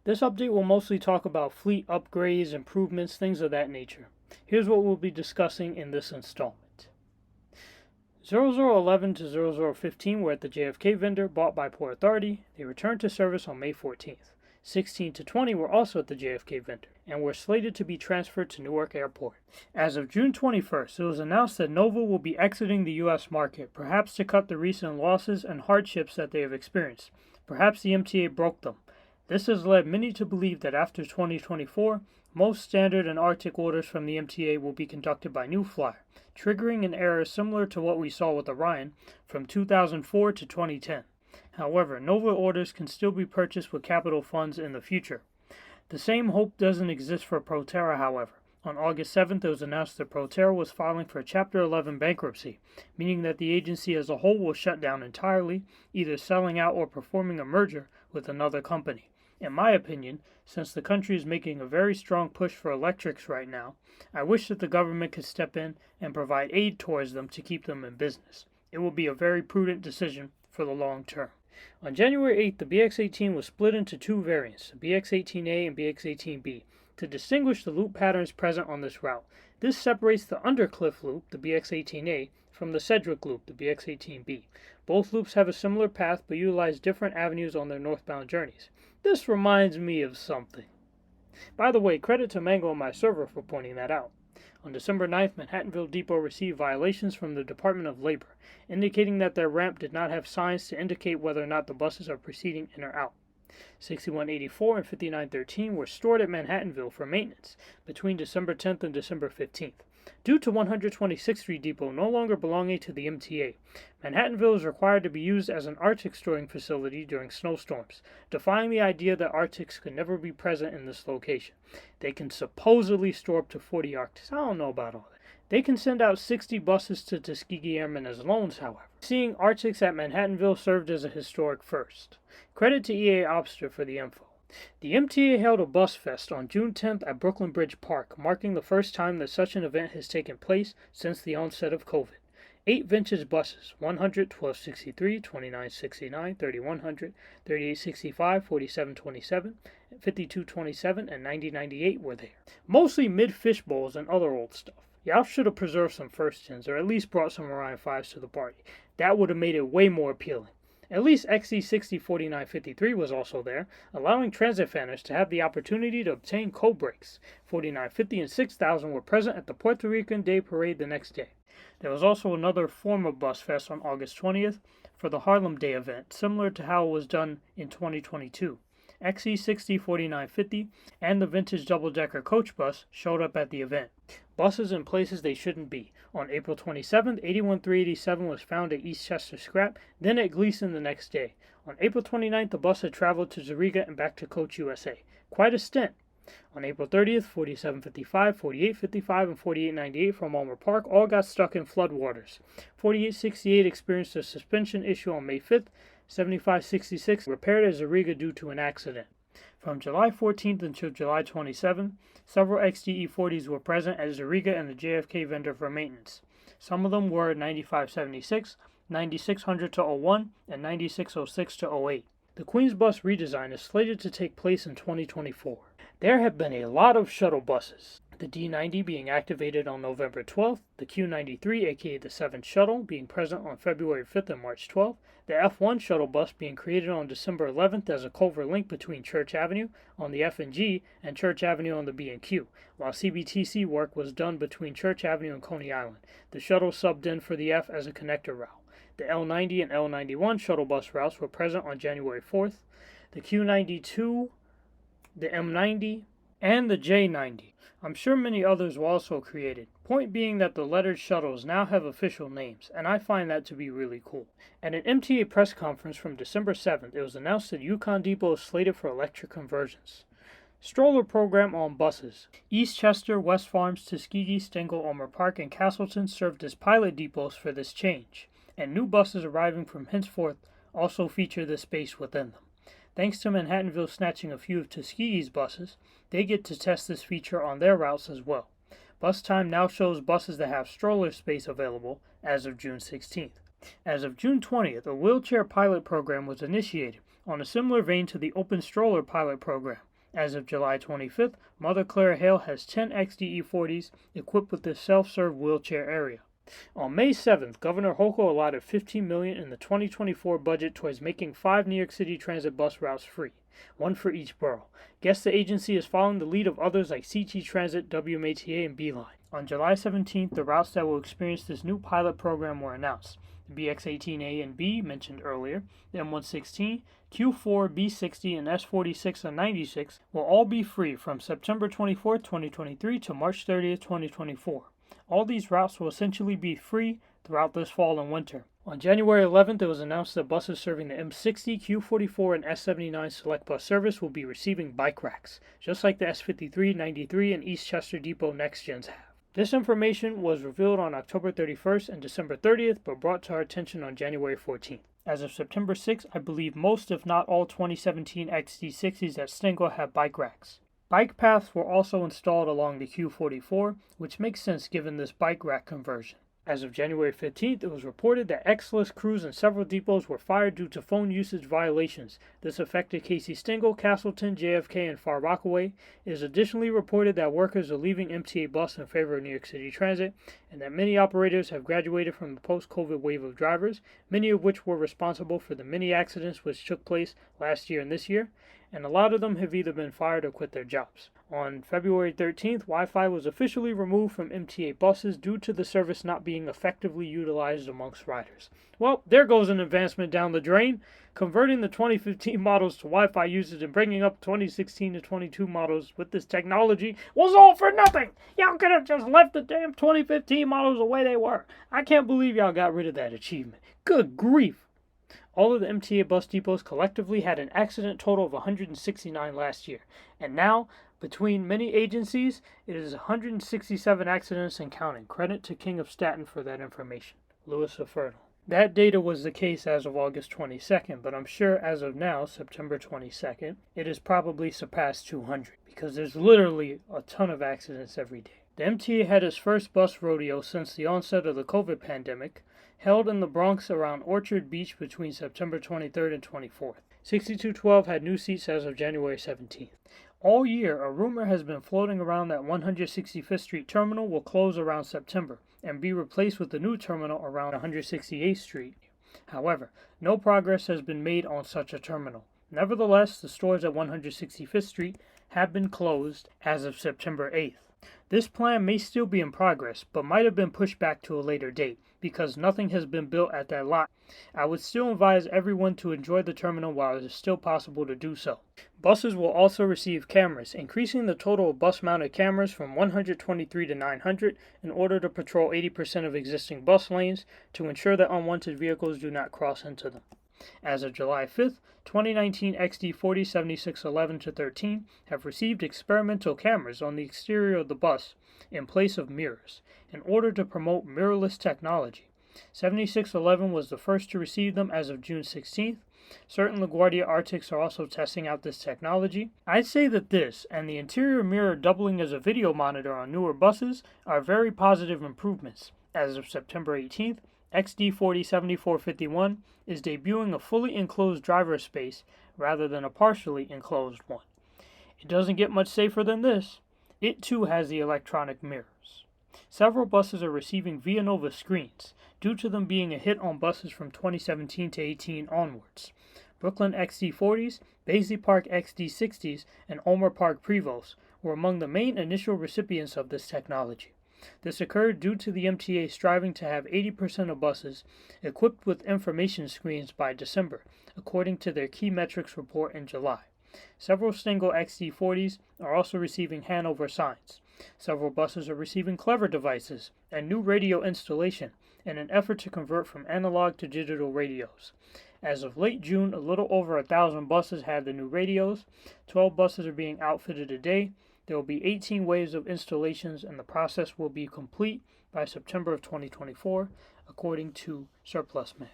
This update will mostly talk about fleet upgrades, improvements, things of that nature. Here's what we'll be discussing in this installment. 0011 to 0015 were at the JFK vendor bought by Port Authority. They returned to service on May 14th. 16 to 20 were also at the JFK vendor and were slated to be transferred to Newark Airport. As of June 21st, it was announced that Nova will be exiting the U.S. market, perhaps to cut the recent losses and hardships that they have experienced. Perhaps the MTA broke them. This has led many to believe that after 2024, most standard and Arctic orders from the MTA will be conducted by New Flyer, triggering an error similar to what we saw with Orion from 2004 to 2010. However, Nova orders can still be purchased with capital funds in the future. The same hope doesn't exist for Proterra, however. On August 7th, it was announced that Proterra was filing for Chapter 11 bankruptcy, meaning that the agency as a whole will shut down entirely, either selling out or performing a merger with another company. In my opinion, since the country is making a very strong push for electrics right now, I wish that the government could step in and provide aid towards them to keep them in business. It will be a very prudent decision for the long term. On January 8th, the BX-18 was split into two variants, the BX-18A and BX-18B, to distinguish the loop patterns present on this route. This separates the Undercliff loop, the BX-18A, from the Sedgwick loop, the BX-18B. Both loops have a similar path but utilize different avenues on their northbound journeys. This reminds me of something. By the way, credit to Mango and my server for pointing that out. On December 9th, Manhattanville Depot received violations from the Department of Labor, indicating that their ramp did not have signs to indicate whether or not the buses are proceeding in or out. 6184 and 5913 were stored at Manhattanville for maintenance between December 10th and December 15th. Due to 126th Street Depot no longer belonging to the MTA, Manhattanville is required to be used as an Arctic storing facility during snowstorms, defying the idea that Arctics could never be present in this location. They can supposedly store up to 40 Arctics. I don't know about all that. They can send out 60 buses to Tuskegee Airmen as loans, however. Seeing Arctics at Manhattanville served as a historic first. Credit to EA Obster for the info. The MTA held a bus fest on June 10th at Brooklyn Bridge Park, marking the first time that such an event has taken place since the onset of COVID. 8 vintage buses, 100, 1263, 2969, 3100, 3865, 4727, 5227, and 9098 were there. Mostly mid-fish bowls and other old stuff. Y'all should have preserved some first gens, or at least brought some Orion 5s to the party. That would have made it way more appealing. At least XC60-4953 was also there, allowing transit fanners to have the opportunity to obtain co-breaks. 4950 and 6000 were present at the Puerto Rican Day Parade the next day. There was also another form of bus fest on August 20th for the Harlem Day event, similar to how it was done in 2022. XC60-4950 and the vintage double-decker coach bus showed up at the event. Buses in places they shouldn't be. On April 27th, 81387 was found at East Chester Scrap, then at Gleason the next day. On April 29th, the bus had traveled to Zariga and back to Coach USA. Quite a stint. On April 30th, 4755, 4855, and 4898 from Ulmer Park all got stuck in floodwaters. 4868 experienced a suspension issue on May 5th, 7566 repaired at Zariga due to an accident. From July 14th until July 27th, several XDE-40s were present at Zariga and the JFK vendor for maintenance. Some of them were 9576, 9600-01, and 9606-08. The Queens Bus redesign is slated to take place in 2024. There have been a lot of shuttle buses. The D90 being activated on November 12th, the Q93 aka the 7th Shuttle being present on February 5th and March 12th, the F1 shuttle bus being created on December 11th as a culvert link between Church Avenue on the F and G and Church Avenue on the B and Q, while CBTC work was done between Church Avenue and Coney Island. The shuttle subbed in for the F as a connector route. The L90 and L91 shuttle bus routes were present on January 4th. The Q92, the M90, and the J90. I'm sure many others were also created. Point being that the lettered shuttles now have official names, and I find that to be really cool. At an MTA press conference from December 7th, it was announced that Yukon Depot is slated for electric conversions. Stroller program on buses. East Chester, West Farms, Tuskegee, Stengel, Ulmer Park, and Castleton served as pilot depots for this change, and new buses arriving from henceforth also feature this space within them. Thanks to Manhattanville snatching a few of Tuskegee's buses, they get to test this feature on their routes as well. Bus Time now shows buses that have stroller space available as of June 16th. As of June 20th, a wheelchair pilot program was initiated on a similar vein to the Open Stroller pilot program. As of July 25th, Mother Claire Hale has 10 XDE-40s equipped with this self-serve wheelchair area. On May 7th, Governor Hochul allotted $15 million in the 2024 budget towards making 5 New York City Transit bus routes free, one for each borough. Guess the agency is following the lead of others like CT Transit, WMATA, and Beeline. On July 17th, the routes that will experience this new pilot program were announced. The BX18A and B, mentioned earlier, the M116, Q4, B60, and S46 and 96 will all be free from September 24, 2023 to March 30, 2024. All these routes will essentially be free throughout this fall and winter. On January 11th, it was announced that buses serving the M60, Q44, and S79 Select Bus service will be receiving bike racks, just like the S53, 93, and Eastchester Depot Next Gens have. This information was revealed on October 31st and December 30th, but brought to our attention on January 14th. As of September 6th, I believe most, if not all, 2017 XD60s at Stengel have bike racks. Bike paths were also installed along the Q44, which makes sense given this bike rack conversion. As of January 15th, it was reported that X-list crews in several depots were fired due to phone usage violations. This affected Casey Stengel, Castleton, JFK, and Far Rockaway. It is additionally reported that workers are leaving MTA Bus in favor of New York City Transit, and that many operators have graduated from the post-COVID wave of drivers, many of which were responsible for the many accidents which took place last year and this year, and a lot of them have either been fired or quit their jobs. On February 13th, Wi-Fi was officially removed from MTA buses due to the service not being effectively utilized amongst riders. Well, there goes an advancement down the drain. Converting the 2015 models to Wi-Fi usage and bringing up 2016 to 22 models with this technology was all for nothing. Y'all could have just left the damn 2015 models the way they were. I can't believe y'all got rid of that achievement. Good grief. All of the MTA bus depots collectively had an accident total of 169 last year, and now, between many agencies, it is 167 accidents and counting. Credit to King of Staten for that information. Louis Fertile. That data was the case as of August 22nd, but I'm sure as of now, September 22nd, it has probably surpassed 200, because there's literally a ton of accidents every day. The MTA had its first bus rodeo since the onset of the COVID pandemic, held in the Bronx around Orchard Beach between September 23rd and 24th. 6212 had new seats as of January 17th. All year, a rumor has been floating around that 165th Street Terminal will close around September and be replaced with the new terminal around 168th Street. However, no progress has been made on such a terminal. Nevertheless, the stores at 165th Street have been closed as of September 8th. This plan may still be in progress, but might have been pushed back to a later date, because nothing has been built at that lot. I would still advise everyone to enjoy the terminal while it is still possible to do so. Buses will also receive cameras, increasing the total of bus-mounted cameras from 123 to 900 in order to patrol 80% of existing bus lanes to ensure that unwanted vehicles do not cross into them. As of July 5th, 2019 XD40 7611-13 have received experimental cameras on the exterior of the bus in place of mirrors in order to promote mirrorless technology. 7611 was the first to receive them as of June 16th. Certain LaGuardia Arctics are also testing out this technology. I'd say that this and the interior mirror doubling as a video monitor on newer buses are very positive improvements. As of September 18th, XD40 7451 is debuting a fully enclosed driver space rather than a partially enclosed one. It doesn't get much safer than this. It too has the electronic mirrors. Several buses are receiving Vianova screens due to them being a hit on buses from 2017 to 18 onwards. Brooklyn XD40s, Paisley Park XD60s, and Ulmer Park Prevosts were among the main initial recipients of this technology. This occurred due to the MTA striving to have 80% of buses equipped with information screens by December, according to their key metrics report in July. Several Stengel XD40s are also receiving Hanover signs. Several buses are receiving Clever devices and new radio installation in an effort to convert from analog to digital radios. As of late June, a little over 1,000 buses had the new radios. 12 buses are being outfitted a day. There will be 18 waves of installations, and the process will be complete by September of 2024, according to Surplus Man.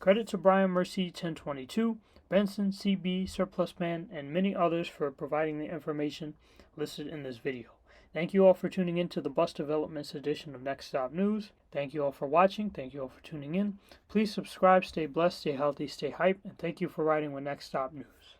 Credit to Brian Mercy, 1022, Benson, CB, Surplus Man, and many others for providing the information listed in this video. Thank you all for tuning in to the Bus Developments edition of Next Stop News. Thank you all for watching. Thank you all for tuning in. Please subscribe, stay blessed, stay healthy, stay hype, and thank you for riding with Next Stop News.